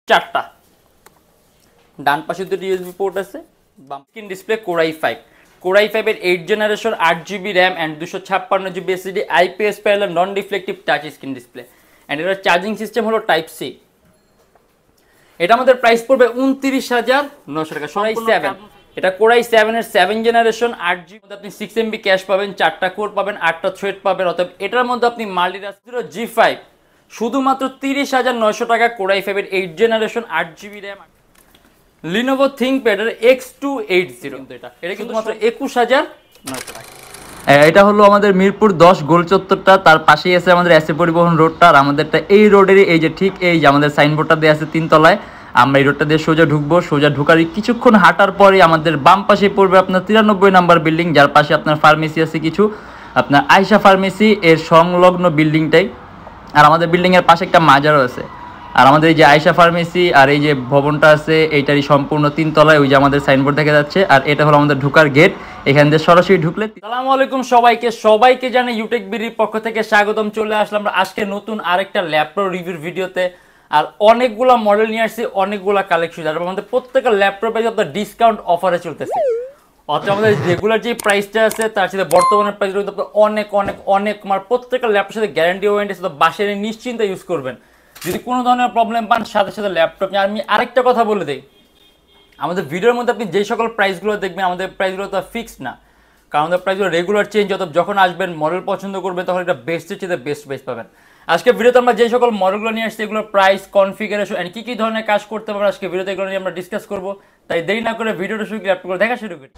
চারটা, ডান পাশে দুটো ইউএসবি পোর্ট আছে, বাম স্ক্রিন ডিসপ্লে কোর i5 এর 8 generation 8GB RAM and 256GB SSD IPS panel non reflective touch screen display and এর চার্জিং সিস্টেম হলো টাইপ সি। এটা আমাদের প্রাইস পড়বে 29,900 টাকা। কোর i7, এটা কোর i7 এর 7 জেনারেশন 8GB মধ্যে আপনি 6MB ক্যাশ পাবেন, 4টা কোর পাবেন, 8টা থ্রেড পাবেন। অতএব এটার মধ্যে আপনি মাল্টিটাস্ক G5 শুধুমাত্র 30,900 টাকা। কোর i5 এর 8 generation 8GB RAM। Lenovo ThinkPad এর X280 এটা কিন্তু মাত্র 21,900 টাকা। এটা হলো আমাদের মিরপুর 10 গোল চত্বরটা, তার পাশেই আছে আমাদের এসএ পরিবহন রোডটা। আর আমাদেরটা এই রোডেরই এই যে ঠিক এই যে আমাদের সাইনবোর্ডটা দেওয়া আছে 3 তলায়। আমরা এই রোডটা দিয়ে সোজা ঢুকবো, সোজা ঢুকার কিছুক্ষণ হাঁটার পরে আমাদের বাম পাশে পড়বে আপনার 93 নাম্বার বিল্ডিং, যার পাশে আপনার ফার্মেসি আছে কিছু, আপনার আয়শা ফার্মেসি এর সংলগ্ন বিল্ডিংটাই। আর আমাদের বিল্ডিং এর পাশে একটা মাজারও আছে। আর আমাদের এই যে আয়শা ফার্মেসি আর এই যে ভবনটা আছে এইটারই সম্পূর্ণ 3 তলায় ওই যে আমাদের সাইনবোর্ড দেখা যাচ্ছে। আর এটা হলো আমাদের ঢোকার গেট, এখান দিয়ে সরাসরি ঢুকলে। আসসালামু আলাইকুম সবাইকে জানাই ইউটেকবিডির পক্ষ থেকে স্বাগতম। চলে আসলাম আজকে নতুন আরেকটা ল্যাপটপ রিভিউর ভিডিওতে। আর অনেকগুলা মডেল নিয়ে আসছি, অনেকগুলা কালেকশন, আর আমাদের প্রত্যেকটা ল্যাপটপে আপনার ডিসকাউন্ট অফারে চলতেছে। অর্থাৎ আমাদের রেগুলার যে প্রাইসটা আছে তার সাথে বর্তমানের প্রাইস অনেক আমার প্রত্যেকটা ল্যাপটপের সাথে গ্যারান্টি ওয়ারেন্টি সাথে বাসায় নিশ্চিন্তে ইউজ করবেন। যদি কোনো ধরনের প্রবলেম পান সাথে সাথে ল্যাপটপ নিয়ে। আমি আরেকটা কথা বলে দিই, আমাদের ভিডিওর মধ্যে আপনি যে সকল প্রাইসগুলো দেখবেন আমাদের প্রাইসগুলো তো ফিক্সড না, কারণ আমাদের প্রাইসগুলো রেগুলার চেঞ্জ। অত যখন আসবেন মডেল পছন্দ করবেন তখন এটা বেস্টের চেয়ে বেস্ট প্রাইস পাবেন। আজকে ভিডিওতে আমরা যে সকল মডেলগুলো নিয়ে আসছি এগুলোর প্রাইস, কনফিগারেশন এন্ড কী ধরনের কাজ করতে পারবেন আজকে ভিডিওতে এগুলো নিয়ে আমরা ডিসকাস করবো। তাই দেরি না করে ভিডিওটা শুরু ল্যাপটপ দেখা শুরু করি।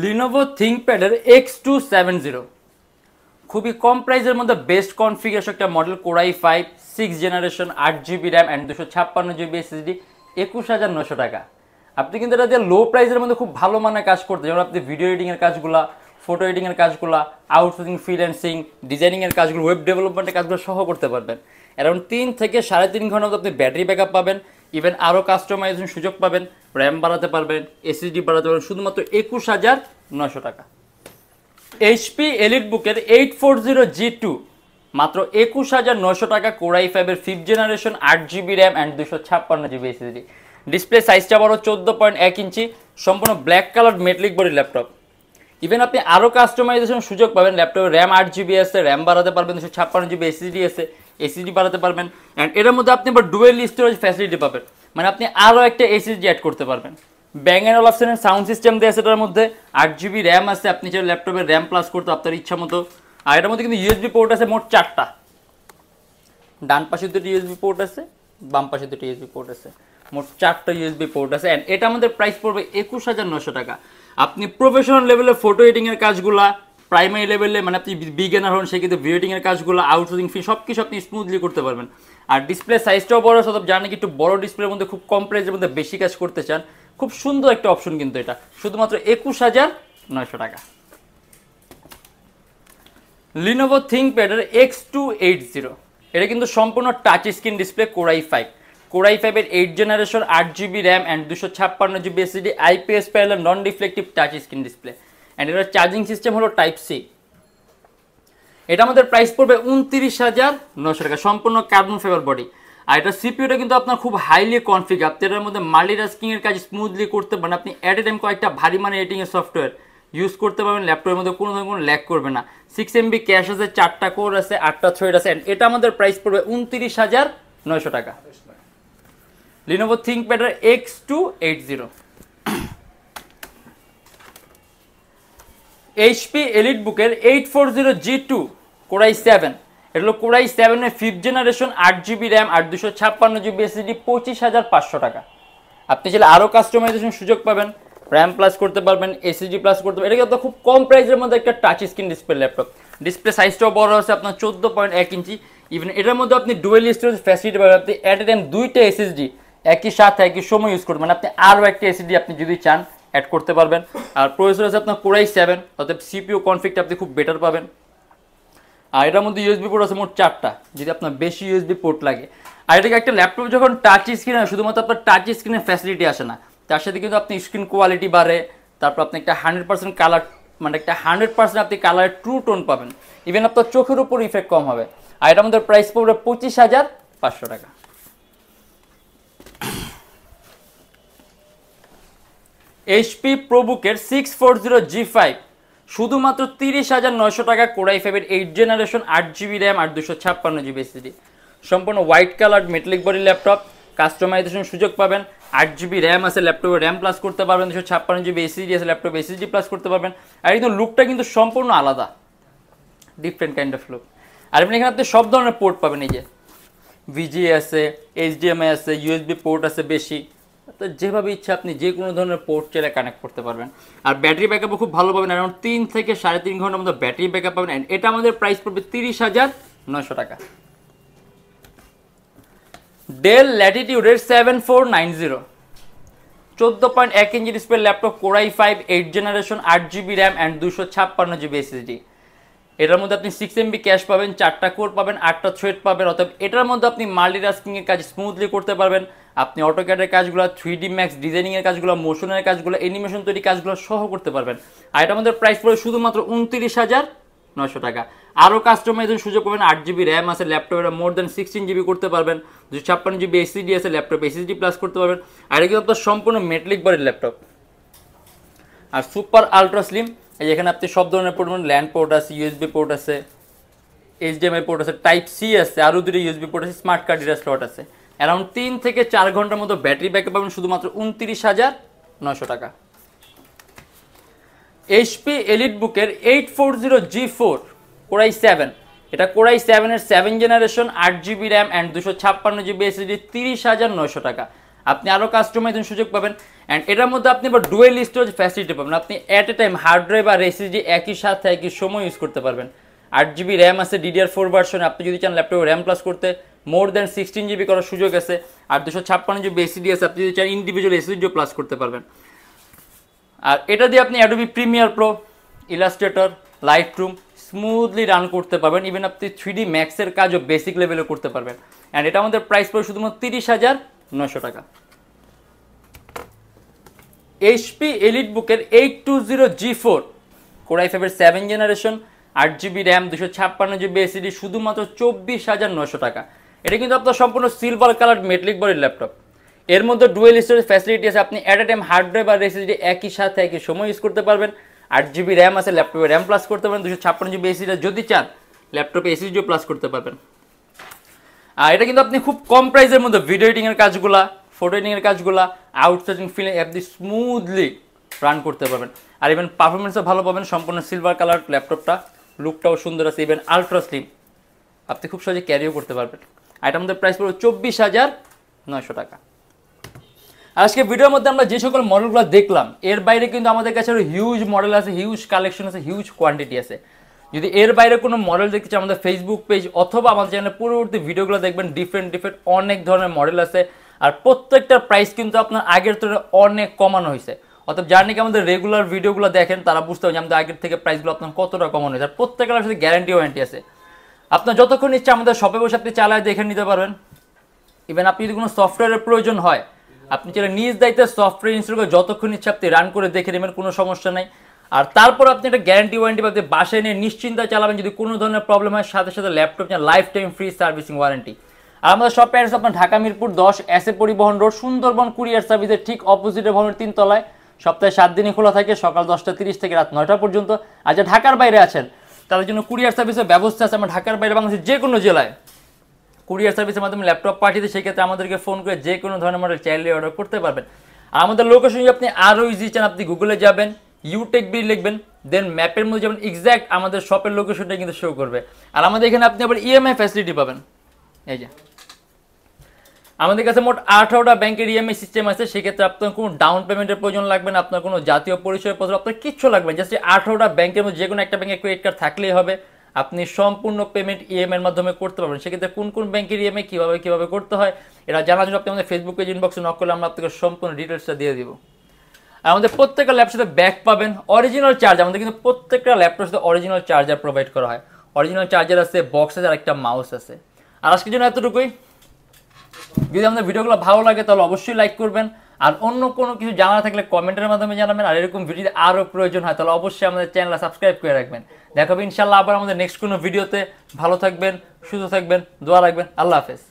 Lenovo ThinkPad এর X270 খুবই কম প্রাইসের মধ্যে বেস্ট কনফিগারেশন একটা model, core i5 6 generation 8GB RAM and 256GB SSD 21,900 টাকা। আপনি কিন্তু এটা দিয়ে লো প্রাইসের মধ্যে খুব ভালো মানের কাজ করতে, যেমন আপনি ভিডিও এডিটিং এর কাজগুলো, ফটো এডিটিং এর কাজগুলো, আউটসোর্সিং, ফ্রিল্যান্সিং, ডিজাইনিং এর কাজগুলো, ওয়েব ডেভেলপমেন্টের কাজগুলো সহ করতে পারবেন। অ্যারাউন্ড 3 থেকে 3.5 ঘন্টার মধ্যে আপনি ব্যাটারি ব্যাকআপ পাবেন, ইভেন আরও কাস্টমাইজেশন সুযোগ পাবেন, র্যাম বাড়াতে পারবেন, এসএসডি বাড়াতে পারবেন, শুধুমাত্র 21,900 টাকা। এইচপি এলিটবুকের 840G2 মাত্র 21,900 টাকা। কোর i5 এর 5th generation 8GB RAM and 256GB SSD। Display সাইজটা বড় 14.1 ইঞ্চি, সম্পূর্ণ black colour metallic body laptop. Even আপনি আরও কাস্টমাইজেশন সুযোগ পাবেন, ল্যাপটপে র্যাম 8GB আছে, র্যাম বাড়াতে পারবেন, 256GB SSD আছে, এসএসডি বাড়াতে পারবেন। অ্যান্ড এটার মধ্যে আপনি আবার ডুয়েল স্টোরেজ ফ্যাসিলিটি পাবেন, মানে আপনি আরও একটা এসএসডি অ্যাড করতে পারবেন। ব্যাং অ্যান্ড অলফসনের সাউন্ড সিস্টেম দেওয়া আছে, এটার মধ্যে 8GB র্যাম আছে, আপনি চাইলে ল্যাপটপের র্যাম প্লাস করতে আপনার ইচ্ছা মতো। আর এটার মধ্যে কিন্তু ইউএসবি পোর্ট আছে মোট 4টা, ডান পাশে দুটো ইউএসবি পোর্ট আছে, বাম পাশে দুটো ইউএসবি পোর্ট আছে, মোট 4টা ইউএসবি পোর্ট আছে। অ্যান্ড এটা আমাদের প্রাইস পড়বে 21,900 টাকা। আপনি প্রফেশনাল লেভেলে ফটো এডিটিংয়ের কাজগুলা, প্রাইমারি লেভেলে মানে আপনি বিগিনার হন সেই কিন্তু ভিডিও এডিটিংয়ের কাজগুলো, আউটসোর্সিং ফি সব কিছু আপনি স্মুথলি করতে পারবেন। আর ডিসপ্লে সাইজটাও বড় আছে, জানেন কি একটু বড় ডিসপ্লের মধ্যে খুব কম প্রাইসের মধ্যে বেশি কাজ করতে চান, খুব সুন্দর একটা অপশন কিন্তু এটা, শুধুমাত্র 21,900 টাকা। Lenovo ThinkPad এর X280 এটা কিন্তু সম্পূর্ণ touch screen display, core i5 এর 8 generation 8GB RAM and 256GB SSD IPS panel non reflective touch screen display and এটার চার্জিং সিস্টেম হলো টাইপ সি। এটা আমাদের প্রাইস পড়বে 29,900 টাকা, সম্পূর্ণ কার্বন ফাইবার বডি। আর এটা সিপিইউটা কিন্তু আপনার খুব হাইলি কনফিগ, আপনি এটার মধ্যে মাল্টিটাস্কিং এর কাজ স্মুথলি করতে পারেন। আপনি এট এ টাইম কয়েকটা ভারী মানে এডিটিং এর সফটওয়্যার ইউজ করতে পারবেন, ল্যাপটপের মধ্যে কোনো ধরনের ল্যাগ করবে না। 6MB ক্যাশ আছে, 4টা কোর আছে, 8টা থ্রেড আছে। এটা আমাদের প্রাইস পড়বে 29,900 টাকা। Lenovo ThinkPad এর X280। HP এলিটবুকের 840G2 core i7 এটা হলো কোর i7 এর 5th জেনারেশন 8GB RAM আর 256GB SSD 25,500 টাকা। আপনি চাইলে আরও কাস্টমাইজেশন সুযোগ পাবেন, র্যাম প্লাস করতে পারবেন, এসএসডি প্লাস করতে পারবেন। এটা কিন্তু খুব কম প্রাইসের মধ্যে একটা touch screen display laptop. Display সাইজটাও বড় আছে আপনার 14.1 ইঞ্চি। ইভেন এটার মধ্যে আপনি ডুয়েল স্টোরেজ ফ্যাসিলিটি পাবেন, আপনি অ্যাট এ টাইম 2টা এসএসডি একই সাথে একই সময় ইউজ করবেন, আপনি আরও একটা এসএসডি আপনি যদি চান অ্যাড করতে পারবেন। আর প্রসেসর আছে আপনার কোর i7, অর্থাৎ সিপিইউ কনফিগটা আপনি খুব বেটার পাবেন। আর এটার মধ্যে ইউএসবি পোর্ট আছে মোট 4টা, যদি আপনার বেশি ইউএসবি পোর্ট লাগে। আর এটাকে একটা ল্যাপটপ যখন টাচ স্ক্রিন হয়, শুধুমাত্র আপনার টাচ স্ক্রিনের ফ্যাসিলিটি আসে না, তার সাথে কিন্তু আপনি স্ক্রিন কোয়ালিটি বাড়ে, তারপর আপনি একটা 100% কালার, মানে একটা 100% আপনি কালারের ট্রু টোন পাবেন, ইভেন আপনার চোখের উপর ইফেক্ট কম হবে। আর এটার মধ্যে প্রাইস পড়বে 25,500 টাকা। এইচপি প্রোবুকের 640G5 শুধুমাত্র 30,900 টাকা, Core i5 এর 8 জেনারেশন, 8GB র্যাম আর 256GB SSD, সম্পূর্ণ white colour metallic body laptop. Customisation সুযোগ পাবেন, 8GB র্যাম আছে, ল্যাপটপে র্যাম প্লাস করতে পারবেন, 256GB SSD আছে, ল্যাপটপে SSD প্লাস করতে পারবেন। আর কিন্তু লুকটা কিন্তু সম্পূর্ণ আলাদা, ডিফারেন্ট কাইন্ড অফ লুক। আর এখানে আপনি সব ধরনের পোর্ট পাবেন, এই যে VGA আছে, HDMI আছে, USB পোর্ট আছে বেশি, তো যেভাবে ইচ্ছা আপনি যে কোনো ধরনের পোর্ট চাইলে কানেক্ট করতে পারবেন। আর ব্যাটারি ব্যাকআপও খুব ভালো পাবেন, অ্যারাউন্ড 3 থেকে 3.5 ঘন্টার মধ্যে ব্যাটারি ব্যাকআপ পাবেন। অ্যান্ড এটা আমাদের প্রাইস পড়বে 30,900 টাকা। ডেল ল্যাটিটিউডের 7490 14.1 inch display laptop, Core i5 8 generation, 8GB RAM and 256GB SSD। এটার মধ্যে আপনি 6 MB ক্যাশ পাবেন, 4টা কোর পাবেন, 8টা থ্রেড পাবেন। অতএব এটার মধ্যে আপনি মাল্টিটাস্কিংয়ের কাজ স্মুথলি করতে পারবেন। আপনি অটোক্যাডের কাজগুলো, 3D Max ডিজাইনিংয়ের কাজগুলো, মোশনের কাজগুলো, অ্যানিমেশন তৈরি কাজগুলো সহ করতে পারবেন। আর এটা আমাদের প্রাইস পড়ে শুধুমাত্র 29,900 টাকা। আরও কাস্টমাইজের সুযোগ পাবেন, 8GB র্যাম আছে, ল্যাপটপে মোর দ্যান 16GB করতে পারবেন, 256GB SSD আছে, ল্যাপটপে SSD প্লাস করতে পারবেন। আর এটা কিন্তু আপনার সম্পূর্ণ মেটালিক বডির ল্যাপটপ। আর সুপার আলট্রা স্লিম, এই যেখানে আপনি সব ধরনের পোর্ট পাবেন, ল্যান্ড পোর্ট আছে, USB পোর্ট আছে, HDMI পোর্ট আছে, টাইপ সি আছে, আরও 2টি USB পোর্ট আছে, স্মার্ট কার্ড রিডার স্লট আছে। অ্যারাউন্ড 3 থেকে 4 ঘন্টার মতো ব্যাটারি ব্যাকআপ পাবেন শুধুমাত্র 29,900 টাকা। HP এলিটবুকের 840G4 Core i7, এটা Core i7 এর 7 generation, 8GB RAM and 256GB SSD, 30,900 টাকা। আপনি আরও কাস্টমাইজেশন সুযোগ পাবেন। অ্যান্ড এটার মধ্যে আপনি আবার ডুয়েল স্টোরেজ ফ্যাসিলিটি পাবেন, আপনি at a time hard drive আর SSD একই সাথে একই সময় ইউজ করতে পারবেন। 8GB র্যাম আছে DDR4 ভার্সনে, আপনি যদি চান ল্যাপটপে র্যাম প্লাস করতে মোর দ্যান 16GB করার সুযোগ আছে। আর 256GB SSD আছে, আপনি যদি চান ইন্ডিভিজুয়াল SSDও প্লাস করতে পারবেন। আর এটা দিয়ে আপনি Adobe Premiere Pro, Illustrator, Lightroom smoothly run করতে পারবেন। ইভেন আপনি 3D ম্যাক্সের কাজও বেসিক লেভেলে করতে পারবেন। অ্যান্ড এটা আমাদের প্রাইস পড়ে শুধুমাত্র 30,900 টাকা। HP এলিটবুকের 820G4 Core i5 এর 7 generation, 8GB RAM, 256GB SSD, শুধুমাত্র 24,900 টাকা। এটা কিন্তু আপনার সম্পূর্ণ সিলভার কালার মেটালিক বডির ল্যাপটপ। এর মধ্যে ডুয়েল স্টোরেজ ফ্যাসিলিটি আছে, আপনি at a time hard drive আর SSD একই সাথে একই সময় ইউজ করতে পারবেন। 8GB র্যাম আছে, ল্যাপটপে র্যাম প্লাস করতে পারবেন, 256GB SSD যদি চান ল্যাপটপে SSDও প্লাস করতে পারবেন। আর এটা কিন্তু আপনি খুব কম প্রাইসের মধ্যে ভিডিও এডিটিংয়ের কাজগুলা, ফটো এডিটিংয়ের কাজগুলা, আউটসোর্সিং ফিল্ম আপনি স্মুথলি রান করতে পারবেন। আর ইভেন পারফরমেন্সও ভালো পাবেন। সম্পূর্ণ সিলভার কালার ল্যাপটপটা, লুকটাও সুন্দর আছে, ইভেন আলট্রা স্লিম, আপনি খুব সহজে ক্যারিও করতে পারবেন। আর এটা আমাদের প্রাইস পড়বে 24,900 টাকা। আজকে ভিডিওর মধ্যে আমরা যে সকল মডেলগুলো দেখলাম, এর বাইরে কিন্তু আমাদের কাছে আরও হিউজ মডেল আছে, হিউজ কালেকশন আছে, হিউজ কোয়ান্টিটি আছে। যদি এর বাইরে কোনো মডেল দেখতে চান, আমাদের ফেসবুক পেজ অথবা আমাদের চ্যানেলে পরবর্তী ভিডিওগুলো দেখবেন, ডিফারেন্ট অনেক ধরনের মডেল আছে। আর প্রত্যেকটার প্রাইস কিন্তু আপনার আগের তুলনায় অনেক কমানো হয়েছে। অর্থাৎ যারা নাকি আমাদের রেগুলার ভিডিওগুলো দেখেন তারা বুঝতে পারবেন আমাদের আগের থেকে প্রাইসগুলো আপনার কতটা কমানো হয়েছে। আর প্রত্যেকের সাথে গ্যারান্টি ওয়ারেন্টি আছে। আপনার যতক্ষণ ইচ্ছা আমাদের শপে বসে আপনি চালায় দেখে নিতে পারবেন। ইভেন আপনি যদি কোনো সফটওয়্যারের প্রয়োজন হয়, আপনি চাইলে নিজ দায়িত্বে সফটওয়্যার ইনস্টল করে যতক্ষণ ইচ্ছা আপনি রান করে দেখে নেবেন, কোনো সমস্যা নাই। আর তারপর আপনি একটা গ্যারান্টি ওয়ারেন্টি পাবেন, বাসায় নিয়ে নিশ্চিন্তায় চালাবেন। যদি কোনো ধরনের প্রবলেম হয়, সাথে সাথে ল্যাপটপ নিয়ে life time free servicing warranty. আর আমাদের শপ অ্যাড্রেস আপনার Dhaka Mirpur 10 SA Paribahan road, Sundarban courier সার্ভিসের ঠিক অপোজিটে ভবনের 3 তলায়। সপ্তাহে 7 দিনই খোলা থাকে, সকাল 10:30 থেকে রাত 9টা পর্যন্ত। আর যারা ঢাকার বাইরে আছেন তাদের জন্য কুরিয়ার সার্ভিসের ব্যবস্থা আছে। আমরা ঢাকার বাইরে বাংলাদেশের যে কোনো জেলায় কুরিয়ার সার্ভিসের মাধ্যমে ল্যাপটপ পাঠিয়ে দিই, সেক্ষেত্রে আমাদেরকে ফোন করে যে কোনো ধরনের মডেল চাইলে অর্ডার করতে পারবেন। আর আমাদের লোকেশন যদি আপনি আরও ইজি চান, আপনি গুগলে যাবেন, Youtechbd লিখবেন, দেন ম্যাপের মধ্যে যাবেন, এক্স্যাক্ট আমাদের শপের লোকেশনটা কিন্তু শো করবে। আর আমাদের এখানে আপনি আবার ইএমআই ফ্যাসিলিটি পাবেন। এই যে আমাদের কাছে মোট 18টা ব্যাংকের ইএমআই সিস্টেম আছে। সেক্ষেত্রে আপনার কোনো ডাউন পেমেন্টের প্রয়োজন লাগবে না, আপনার কোনো জাতীয় পরিচয়পত্র, আপনার কিচ্ছু লাগবে না। জাস্ট 18টা ব্যাংকের মধ্যে যে কোনো একটা ব্যাংকে ক্রেডিট কার্ড থাকলেই হবে, আপনি সম্পূর্ণ পেমেন্ট ইএমআই এর মাধ্যমে করতে পারবেন। সেক্ষেত্রে কোন কোন ব্যাংকের ইএমআই কীভাবে করতে হয় এটা জানার জন্য আপনি আমাদের ফেসবুক পেজ ইনবক্সে নক করলে আমরা আপনাকে সম্পূর্ণ ডিটেলসটা দিয়ে দিব। আর আমাদের প্রত্যেকটা ল্যাপটপের সাথে ব্যাক পাবেন, অরিজিনাল চার্জ। আমাদের কিন্তু প্রত্যেকটা ল্যাপটপের সাথে অরিজিনাল চার্জার প্রোভাইড করা হয়। অরিজিনাল চার্জার আছে, বক্স আছে আর একটা মাউস আছে। আর আজকের জন্য এতটুকুই। যদি আপনাদের ভিডিওগুলো ভালো লাগে তাহলে অবশ্যই লাইক করবেন, আর অন্য কোনো কিছু জানা থাকলে কমেন্টের মাধ্যমে জানাবেন। আর এরকম ভিডিও আরও প্রয়োজন হয় তাহলে অবশ্যই আমাদের চ্যানেলটা সাবস্ক্রাইব করে রাখবেন। দেখা হবে ইনশাল্লাহ আবার আমাদের নেক্সট কোনো ভিডিওতে। ভালো থাকবেন, সুস্থ থাকবেন, দোয়া রাখবেন। আল্লাহ হাফেজ।